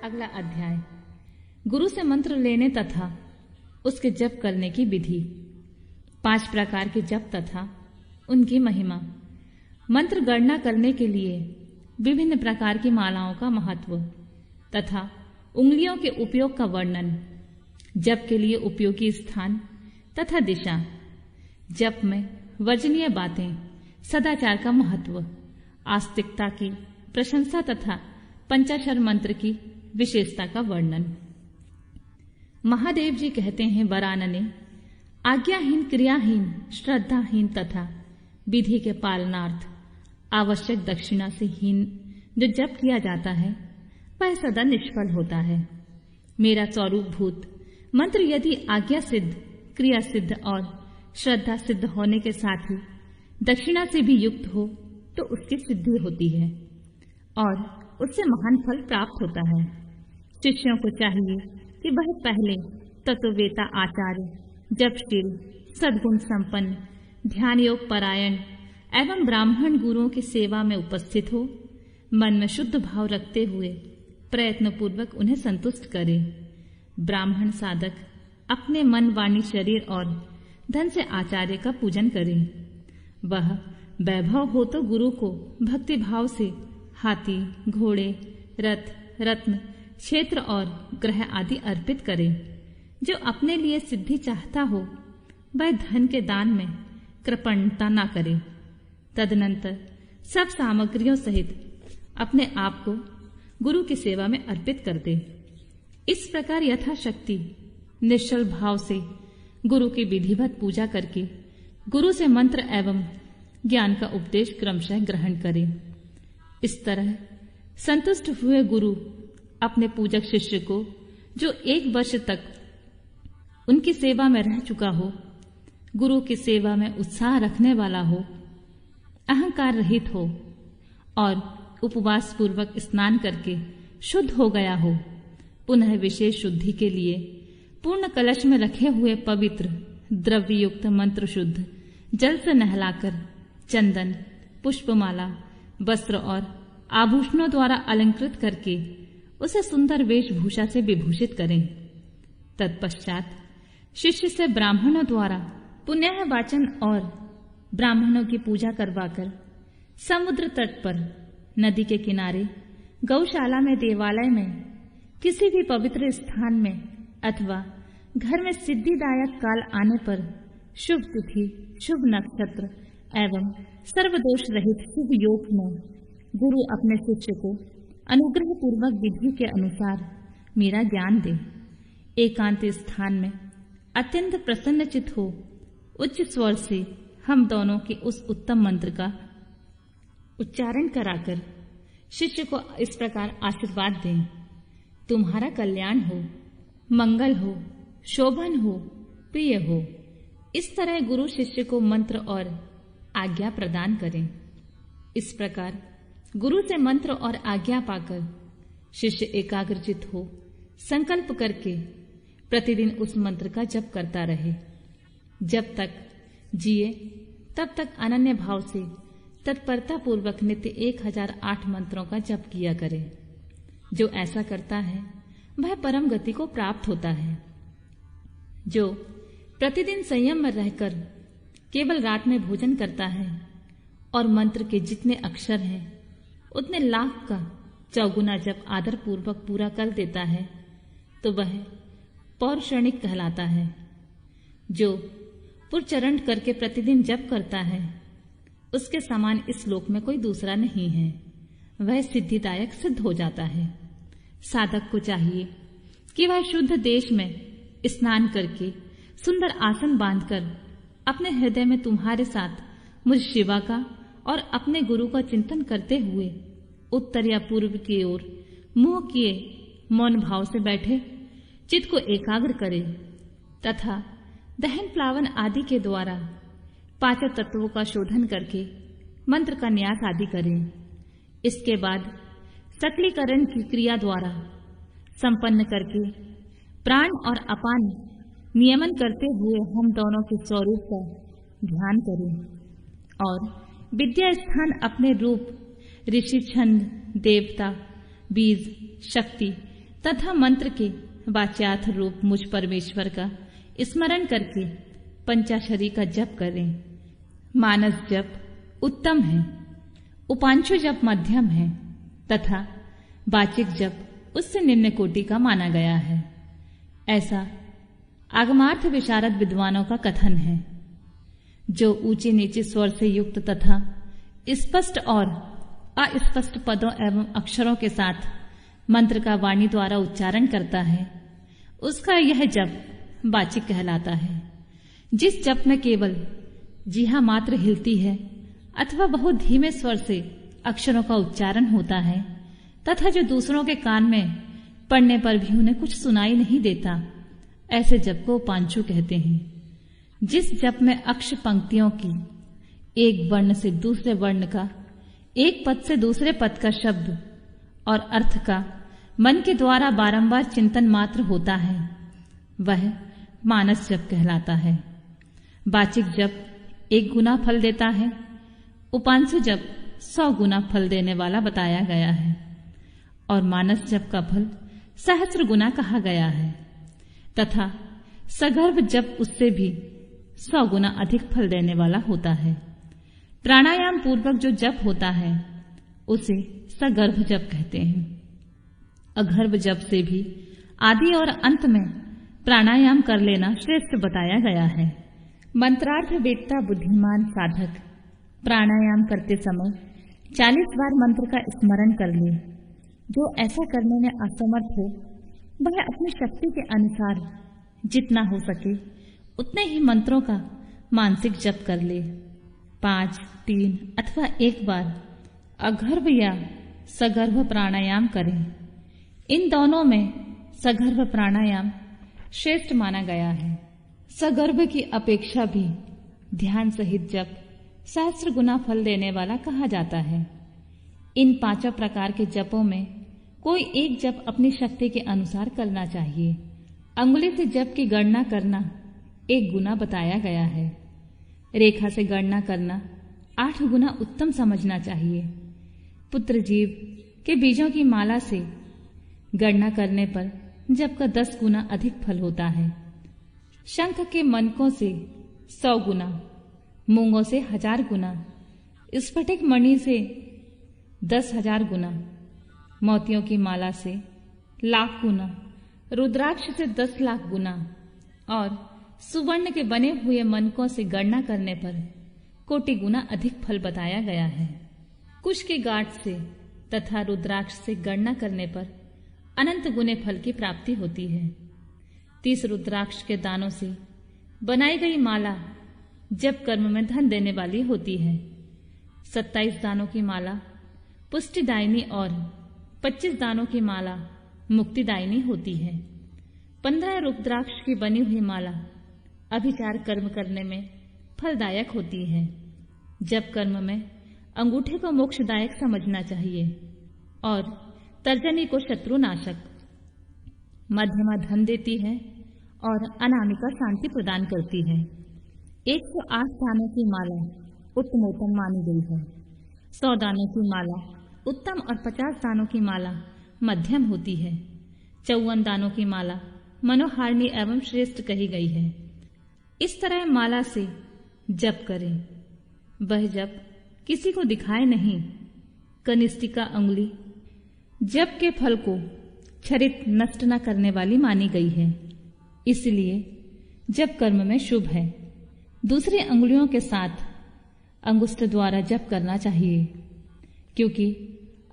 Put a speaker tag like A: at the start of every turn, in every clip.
A: अगला अध्याय गुरु से मंत्र लेने तथा उसके जप करने की विधि। 5 प्रकार के जप तथा उनकी महिमा। मंत्र गणना करने के लिए विभिन्न प्रकार की मालाओं का महत्व तथा उंगलियों के उपयोग का वर्णन। जप के लिए उपयोगी स्थान तथा दिशा। जप में वर्जनीय बातें, सदाचार का महत्व, आस्तिकता की प्रशंसा तथा पंचाक्षर मंत्र की विशेषता का वर्णन। महादेव जी कहते हैं, वरानने आज्ञाहीन, क्रियाहीन, श्रद्धाहीन तथा विधि के पालनार्थ आवश्यक दक्षिणा से हीन जो जप किया जाता है वह सदा निष्फल होता है। मेरा स्वरूप भूत मंत्र यदि आज्ञा सिद्ध, क्रिया सिद्ध और श्रद्धा सिद्ध होने के साथ ही दक्षिणा से भी युक्त हो तो उसकी सिद्धि होती है और उससे महान फल प्राप्त होता है। शिष्यों को चाहिए कि वह पहले तत्ववेता आचार्य, जपशील, सद्गुण संपन्न, ध्यान योग परायण एवं ब्राह्मण गुरुओं की सेवा में उपस्थित हो, मन में शुद्ध भाव रखते हुए प्रयत्न पूर्वक उन्हें संतुष्ट करे। ब्राह्मण साधक अपने मन, वाणी, शरीर और धन से आचार्य का पूजन करे। वह वैभव हो तो गुरु को भक्ति भाव से हाथी, घोड़े, रथ, रत्न, क्षेत्र और ग्रह आदि अर्पित करे। जो अपने लिए सिद्धि चाहता हो वह धन के दान में कृपणता न करे। तदनंतर सब सामग्रियों सहित अपने आप को गुरु की सेवा में अर्पित कर दे। इस प्रकार यथाशक्ति निश्चल भाव से गुरु की विधिवत पूजा करके गुरु से मंत्र एवं ज्ञान का उपदेश क्रमशः ग्रहण करें। इस तरह संतुष्ट हुए गुरु अपने पूजक शिष्य को, जो 1 वर्ष तक उनकी सेवा में रह चुका हो, गुरु की सेवा में उत्साह रखने वाला हो, अहंकार रहित हो और उपवास पूर्वक स्नान करके शुद्ध हो गया हो, पुनः विशेष शुद्धि के लिए पूर्ण कलश में रखे हुए पवित्र द्रव्य युक्त मंत्र शुद्ध जल से नहलाकर चंदन, पुष्पमाला, वस्त्र और आभूषणों द्वारा अलंकृत करके उसे सुंदर वेशभूषा से विभूषित करें। तत्पश्चात शिष्य से ब्राह्मणों द्वारा पुण्य वाचन और ब्राह्मणों की पूजा करवाकर समुद्र तट पर, नदी के किनारे, गौशाला में, देवालय में, किसी भी पवित्र स्थान में अथवा घर में सिद्धिदायक काल आने पर शुभ तिथि, शुभ नक्षत्र एवं सर्वदोष रहित शुभ योग में गुरु अपने शिष्य को अनुग्रह पूर्वक विधि के अनुसार मेरा ज्ञान दे। एकांत स्थान में अत्यंत प्रसन्नचित हो उच्च स्वर से हम दोनों के उस उत्तम मंत्र का उच्चारण कराकर शिष्य को इस प्रकार आशीर्वाद दें, तुम्हारा कल्याण हो, मंगल हो, शोभन हो, प्रिय हो। इस तरह गुरु शिष्य को मंत्र और आज्ञा प्रदान करें। इस प्रकार गुरु से मंत्र और आज्ञा पाकर शिष्य एकाग्रचित हो संकल्प करके प्रतिदिन उस मंत्र का जप करता रहे। जब तक जिए तब तक अनन्य भाव से तत्परता पूर्वक नित्य 1008 मंत्रों का जप किया करे। जो ऐसा करता है वह परम गति को प्राप्त होता है। जो प्रतिदिन संयम में रहकर केवल रात में भोजन करता है और मंत्र के जितने अक्षर हैं उतने लाख का चौगुना जप आदर पूर्वक पूरा कर देता है तो वह पौरुषणिक कहलाता है। जो पुरचरण करके प्रतिदिन जप करता है उसके समान इस लोक में कोई दूसरा नहीं है। वह सिद्धिदायक सिद्ध हो जाता है। साधक को चाहिए कि वह शुद्ध देश में स्नान करके सुंदर आसन बांधकर अपने हृदय में तुम्हारे साथ मुझ शिवा का और अपने गुरु का चिंतन करते हुए उत्तर या पूर्व की ओर मुंह किए मौन भाव से बैठे चित्त को एकाग्र करे तथा दहन प्लावन आदि के द्वारा 5 तत्वों का शोधन करके मंत्र का न्यास आदि करें। इसके बाद सकलीकरण की क्रिया द्वारा संपन्न करके प्राण और अपान नियमन करते हुए हम दोनों के स्वरूप का ध्यान करें और विद्या स्थान अपने रूप, ऋषि, छंद, देवता, बीज, शक्ति तथा मंत्र के वाच्यार्थ रूप मुझ परमेश्वर का स्मरण करके पंचाक्षरी का जप करें। मानस जप उत्तम है, उपांशु जप मध्यम है तथा वाचिक जप उससे निम्न कोटि का माना गया है। ऐसा आगमार्थ विशारद विद्वानों का कथन है। जो ऊंचे नीचे स्वर से युक्त तथा स्पष्ट और अस्पष्ट पदों एवं अक्षरों के साथ मंत्र का वाणी द्वारा उच्चारण करता है, उसका यह जप वाचिक कहलाता है। जिस जप में केवल जीहा मात्र हिलती है अथवा बहुत धीमे स्वर से अक्षरों का उच्चारण होता है तथा जो दूसरों के कान में पड़ने पर भी उन्हें कुछ सुनाई नहीं देता, ऐसे जप को उपांशु कहते हैं। जिस जप में अक्ष पंक्तियों की एक वर्ण से दूसरे वर्ण का, एक पद से दूसरे पद का शब्द और अर्थ का मन के द्वारा बारंबार चिंतन मात्र होता है, वह मानस जप कहलाता है। वाचिक जप 1 गुना फल देता है, उपांशु जप 100 गुना फल देने वाला बताया गया है और मानस जप का फल सहस्र गुना कहा गया है तथा सगर्भ जप उससे भी 100 गुना अधिक फल देने वाला होता है। प्राणायाम पूर्वक जो जप होता है उसे सगर्भ जप कहते हैं। अगर्भ जप से भी आदि और अंत में प्राणायाम कर लेना श्रेष्ठ बताया गया है। मंत्रार्थ वेदता बुद्धिमान साधक प्राणायाम करते समय 40 बार मंत्र का स्मरण कर ले। जो ऐसा करने में असमर्थ हो वह अपनी शक्ति के अनुसार जितना हो सके उतने ही मंत्रों का मानसिक जप कर ले। 5, 3 अथवा 1 बार अगर्भ या सगर्भ प्राणायाम करें। इन दोनों में सगर्भ प्राणायाम श्रेष्ठ माना गया है। सगर्भ की अपेक्षा भी ध्यान सहित जप सहस्र गुना फल देने वाला कहा जाता है। इन 5 प्रकार के जपों में कोई एक जप अपनी शक्ति के अनुसार करना चाहिए। अंगुली से जप की गणना करना 1 गुना बताया गया है। रेखा से गणना करना 8 गुना उत्तम समझना चाहिए। पुत्र जीव के बीजों की माला से गणना करने पर जप का 10 गुना अधिक फल होता है। शंख के मनकों से 100 गुना, मूंगों से 1000 गुना, स्फटिक मणि से 10,000 गुना, मोतियों की माला से 1,00,000 गुना, रुद्राक्ष से 10 लाख गुना और सुवर्ण के बने हुए मनकों से गणना करने पर कोटि गुना अधिक फल बताया गया है। कुश के गांठ से तथा रुद्राक्ष से गणना करने पर अनंत गुने फल की प्राप्ति होती है। 30 रुद्राक्ष के दानों से बनाई गई माला जप कर्म में धन देने वाली होती है। 27 दानों की माला पुष्टिदायिनी और 25 दानों की माला मुक्तिदायिनी होती है। 15 रुद्राक्ष की बनी हुई माला अभिचार कर्म करने में फलदायक होती है। जप कर्म में अंगूठे को मोक्षदायक समझना चाहिए और तर्जनी को शत्रुनाशक। मध्यमा धन देती है और अनामिका शांति प्रदान करती है। 108 दानों की माला उत्तमोत्तम मानी गई है। 100 दानों की माला उत्तम और 50 दानों की माला मध्यम होती है। 54 दानों की माला मनोहारिणी एवं श्रेष्ठ कही गई है। इस तरह माला से जप करें। वह जप किसी को दिखाए नहीं। कनिष्ठिका अंगुली जप के फल को क्षरित नष्ट न करने वाली मानी गई है, इसलिए जप कर्म में शुभ है। दूसरी अंगुलियों के साथ अंगुष्ठ द्वारा जप करना चाहिए, क्योंकि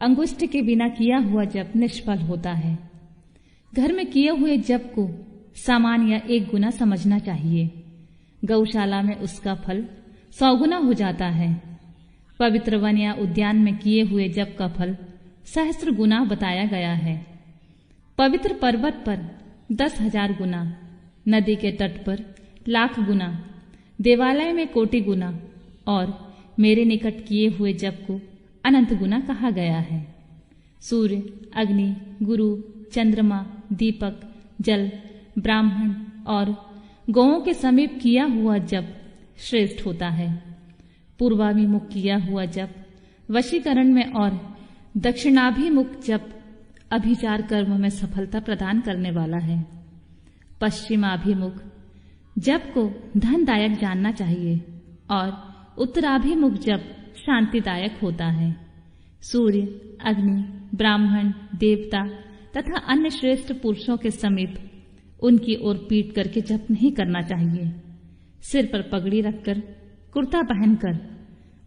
A: अंगुष्ठ के बिना किया हुआ जप निष्फल होता है। घर में किए हुए जप को सामान या 1 गुना समझना चाहिए। गौशाला में उसका फल 100 गुना हो जाता है। पवित्र वन या उद्यान में किए हुए जप का फल सहस्र गुना बताया गया है। पवित्र पर्वत पर 10,000 गुना, नदी के तट पर 1,00,000 गुना, देवालय में कोटि गुना और मेरे निकट किए हुए जप को अनंत गुना कहा गया है। सूर्य, अग्नि, गुरु, चंद्रमा, दीपक, जल, ब्राह्मण और गौओं के समीप किया हुआ जप श्रेष्ठ होता है। पूर्वाभिमुख किया हुआ जप वशीकरण में और दक्षिणाभिमुख जप अभिचार कर्म में सफलता प्रदान करने वाला है। पश्चिमाभिमुख जप को धनदायक जानना चाहिए और उत्तराभिमुख जप शांतिदायक होता है। सूर्य, अग्नि, ब्राह्मण, देवता तथा अन्य श्रेष्ठ पुरुषों के समीप उनकी ओर पीट करके जप नहीं करना चाहिए। सिर पर पगड़ी रखकर, कुर्ता पहनकर,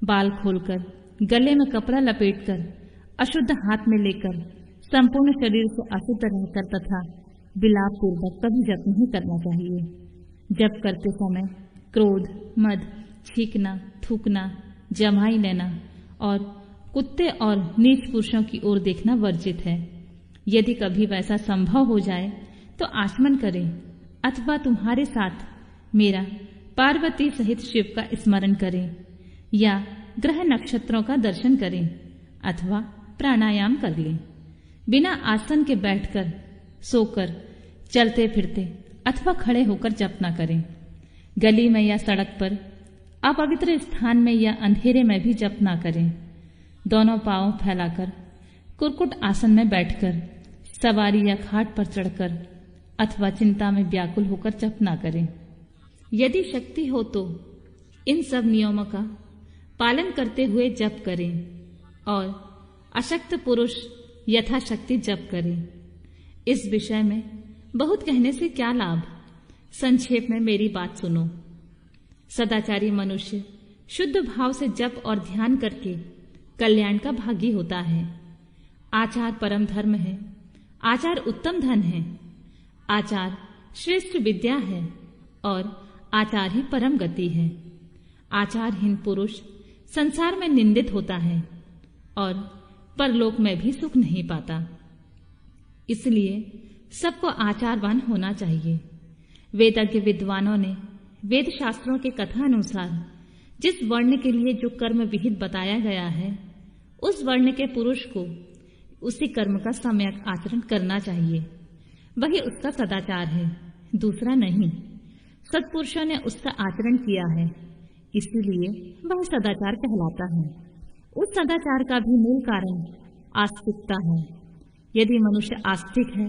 A: बाल खोलकर, गले में कपड़ा लपेटकर, अशुद्ध हाथ में लेकर, संपूर्ण शरीर से अशुद्ध रहकर तथा विलाप पूर्वक कभी जप नहीं करना चाहिए। जप करते समय क्रोध, मद, छींकना, थूकना, जमाई लेना और कुत्ते और नीच पुरुषों की ओर देखना वर्जित है। यदि कभी वैसा संभव हो जाए तो आचमन करें अथवा तुम्हारे साथ मेरा पार्वती सहित शिव का स्मरण करें या ग्रह नक्षत्रों का दर्शन करें अथवा प्राणायाम कर लें। बिना आसन के बैठकर, सोकर, चलते फिरते अथवा खड़े होकर जप न करें। गली में या सड़क पर, अपवित्र स्थान में या अंधेरे में भी जप न करें। दोनों पांव फैलाकर, कुरकुट आसन में बैठकर, सवारी या खाट पर चढ़कर अथवा चिंता में व्याकुल होकर जप न करें। यदि शक्ति हो तो इन सब नियमों का पालन करते हुए जप करें और अशक्त पुरुष यथाशक्ति जप करें। इस विषय में बहुत कहने से क्या लाभ, संक्षेप में मेरी बात सुनो। सदाचारी मनुष्य शुद्ध भाव से जप और ध्यान करके कल्याण का भागी होता है। आचार परम धर्म है, आचार उत्तम धन है, आचार श्रेष्ठ विद्या है और आचार ही परम गति है। आचारहीन पुरुष संसार में निंदित होता है और परलोक में भी सुख नहीं पाता। इसलिए सबको आचारवान होना चाहिए। वेदज्ञ विद्वानों ने वेद शास्त्रों के कथा अनुसार जिस वर्ण के लिए जो कर्म विहित बताया गया है, उस वर्ण के पुरुष को उसी कर्म का सम्यक आचरण करना चाहिए। वही उसका सदाचार है, दूसरा नहीं। सत्पुरुषों ने उसका आचरण किया है, इसीलिए वह सदाचार कहलाता है। उस सदाचार का भी मूल कारण आस्तिकता है। यदि मनुष्य आस्तिक है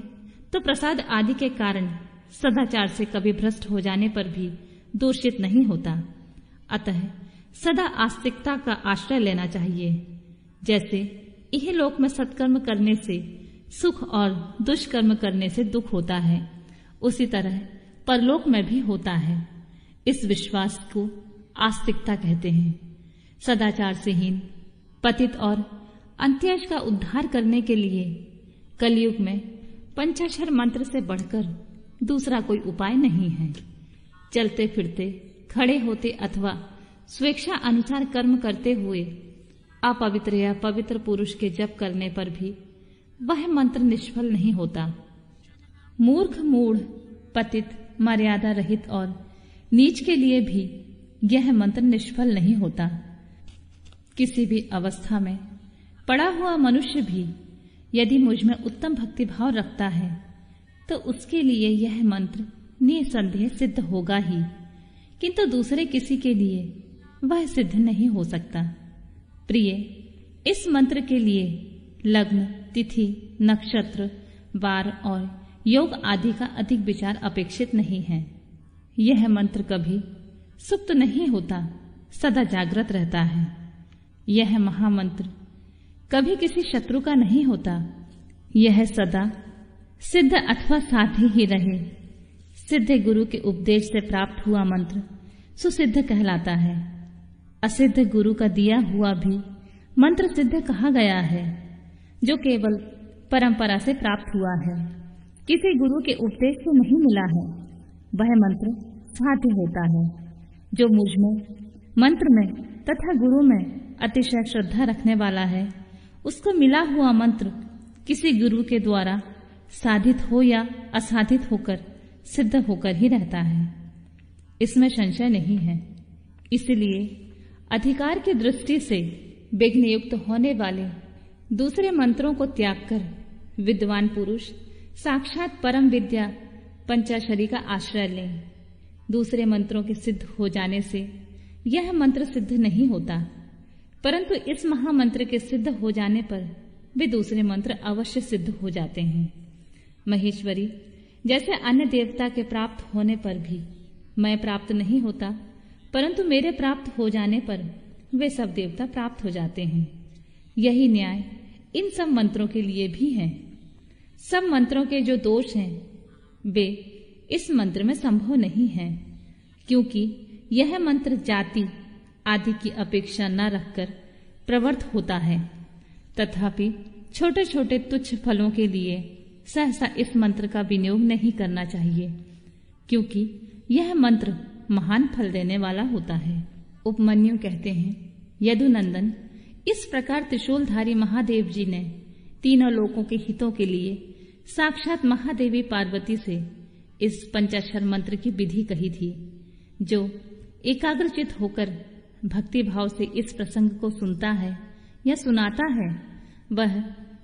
A: तो प्रसाद आदि के कारण सदाचार से कभी भ्रष्ट हो जाने पर भी दूषित नहीं होता। अतः सदा आस्तिकता का आश्रय लेना चाहिए। जैसे यह लोक में सत्कर्म करने से सुख और दुष्कर्म करने से दुख होता है, उसी तरह परलोक में भी होता है। इस विश्वास को आस्तिकता कहते हैं। सदाचार से हीन, पतित और अंत्येश का उद्धार करने के लिए कलयुग में पंचाक्षर मंत्र से बढ़कर दूसरा कोई उपाय नहीं है। चलते फिरते, खड़े होते अथवा स्वेच्छा अनुसार कर्म करते हुए अपवित्र या पवित्र पुरुष के जप करने पर भी वह मंत्र निष्फल नहीं होता। मूर्ख, मूढ़, पतित, मर्यादा रहित और नीच के लिए भी यह मंत्र निष्फल नहीं होता। किसी भी अवस्था में पड़ा हुआ मनुष्य भी यदि मुझ में उत्तम भक्तिभाव रखता है तो उसके लिए यह मंत्र निसंदेह सिद्ध होगा ही, किंतु दूसरे किसी के लिए वह सिद्ध नहीं हो सकता। प्रिय, इस मंत्र के लिए लग्न, तिथि, नक्षत्र, वार और योग आदि का अधिक विचार अपेक्षित नहीं है। यह मंत्र कभी सुप्त नहीं होता, सदा जागृत रहता है। यह महामंत्र कभी किसी शत्रु का नहीं होता। यह सदा सिद्ध अथवा साध्य ही रहे। सिद्ध गुरु के उपदेश से प्राप्त हुआ मंत्र सुसिद्ध कहलाता है। असिद्ध गुरु का दिया हुआ भी मंत्र सिद्ध कहा गया है, जो केवल परंपरा से प्राप्त हुआ है, किसी गुरु के उपदेश से नहीं मिला है। वह मंत्र साध्य होता है। जो मुझ में, मंत्र में तथा गुरु में अतिशय श्रद्धा रखने वाला है, उसको मिला हुआ मंत्र किसी गुरु के द्वारा साधित हो या असाधित होकर सिद्ध होकर ही रहता है। इसमें संशय नहीं है। इसलिए अधिकार की दृष्टि से विघ्न युक्त होने वाले दूसरे मंत्रों को त्याग कर विद्वान पुरुष साक्षात परम विद्या पंचाक्षरी का आश्रय लें। दूसरे मंत्रों के सिद्ध हो जाने से यह मंत्र सिद्ध नहीं होता, परंतु इस महामंत्र के सिद्ध हो जाने पर वे दूसरे मंत्र अवश्य सिद्ध हो जाते हैं। महेश्वरी, जैसे अन्य देवता के प्राप्त होने पर भी मैं प्राप्त नहीं होता, परंतु मेरे प्राप्त हो जाने पर वे सब देवता प्राप्त हो जाते हैं। यही न्याय इन सब मंत्रों के लिए भी है। सब मंत्रों के जो दोष हैं वे इस मंत्र में संभव नहीं है, क्योंकि यह मंत्र जाति आदि की अपेक्षा न रखकर प्रवृत्त होता है। तथापि छोटे छोटे तुच्छ फलों के लिए सहसा इस मंत्र का विनियोग नहीं करना चाहिए, क्योंकि यह मंत्र महान फल देने वाला होता है। उपमन्यु कहते हैं, यदुनंदन, इस प्रकार त्रिशूलधारी महादेव जी ने तीनों लोकों के हितों के लिए साक्षात महादेवी पार्वती से इस पंचाक्षर मंत्र की विधि कही थी। जो एकाग्रचित होकर भक्ति भाव से इस प्रसंग को सुनता है या सुनाता है, वह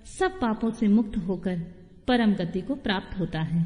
A: सब पापों से मुक्त होकर परम गति को प्राप्त होता है।